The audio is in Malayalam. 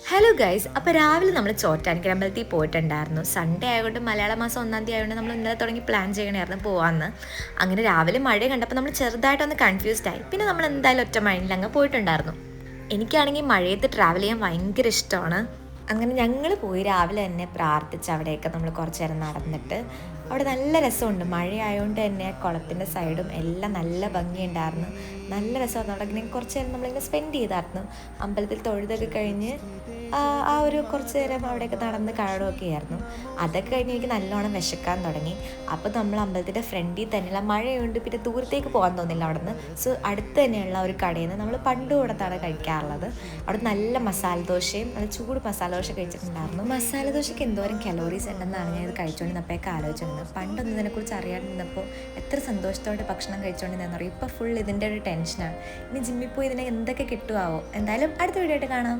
ഹലോ ഗൈസ്, അപ്പോൾ രാവിലെ നമ്മൾ ചോറ്റാനിക്കര അമ്പലത്തിൽ പോയിട്ടുണ്ടായിരുന്നു. സൺഡേ ആയതുകൊണ്ട് മലയാള മാസം 1-ാം തീയതി ആയതുകൊണ്ട് നമ്മൾ ഇന്നലെ തുടങ്ങി പ്ലാൻ ചെയ്യണമായിരുന്നു പോകാമെന്ന്. അങ്ങനെ രാവിലെ മഴ കണ്ടപ്പോൾ നമ്മൾ ചെറുതായിട്ടൊന്ന് കൺഫ്യൂസ്ഡ് ആയി. പിന്നെ നമ്മൾ എന്തായാലും ഒറ്റ മൈൻഡിൽ അങ്ങ് പോയിട്ടുണ്ടായിരുന്നു. എനിക്കാണെങ്കിൽ മഴയത്ത് ട്രാവൽ ചെയ്യാൻ ഭയങ്കര ഇഷ്ടമാണ്. അങ്ങനെ ഞങ്ങൾ പോയി രാവിലെ തന്നെ പ്രാർത്ഥിച്ച് അവിടെയൊക്കെ നമ്മൾ കുറച്ച് നേരം നടന്നിട്ട് അവിടെ നല്ല രസമുണ്ട്. മഴയായതുകൊണ്ട് തന്നെ കുളത്തിൻ്റെ സൈഡും എല്ലാം നല്ല ഭംഗിയുണ്ടായിരുന്നു. നല്ല രസമായിരുന്നു. അവിടെ ഇങ്ങനെ കുറച്ച് നേരം നമ്മളിങ്ങനെ സ്പെൻഡ് ചെയ്തായിരുന്നു. അമ്പലത്തിൽ തൊഴുതൊക്കെ കഴിഞ്ഞ് ആ ഒരു കുറച്ച് നേരം അവിടെയൊക്കെ നടന്ന് കാണുകയൊക്കെ ആയിരുന്നു. അതൊക്കെ കഴിഞ്ഞ് എനിക്ക് നല്ലോണം വിശക്കാൻ തുടങ്ങി. അപ്പോൾ നമ്മൾ അമ്പലത്തിൻ്റെ ഫ്രണ്ടിൽ തന്നെയുള്ള മഴയുണ്ട്, പിന്നെ ദൂരത്തേക്ക് പോകാൻ തോന്നില്ല അവിടെ നിന്ന്. സോ അടുത്ത് തന്നെയുള്ള ഒരു കടയിൽ നിന്ന് നമ്മൾ പണ്ട് കൊടുത്താണ് കഴിക്കാറുള്ളത്. അവിടെ നല്ല മസാല ദോശയും നല്ല ചൂട് മസാല ദോശ കഴിച്ചിട്ടുണ്ടായിരുന്നു. മസാല ദോശയ്ക്ക് എന്തോരം കലോറീസ് ഉണ്ടെന്നാണ് ഞാൻ ഇത് കഴിച്ചുകൊണ്ടിരുന്നപ്പോഴൊക്കെ ആലോചിച്ചിരുന്നത്. പണ്ടൊന്നും ഇതിനെക്കുറിച്ച് അറിയാണ്ടിരുന്നപ്പോൾ എത്ര സന്തോഷത്തോടെ ഭക്ഷണം കഴിച്ചുകൊണ്ടിരുന്നതെന്ന് പറയും. ഇപ്പോൾ ഫുൾ ഇതിൻ്റെ ഒരു ടെൻഷനാണ്. ഇനി ജിമ്മിൽ പോയി ഇതിനെ എന്തൊക്കെ കിട്ടുമാവോ. എന്തായാലും അടുത്ത വീഡിയോ ആയിട്ട് കാണാം.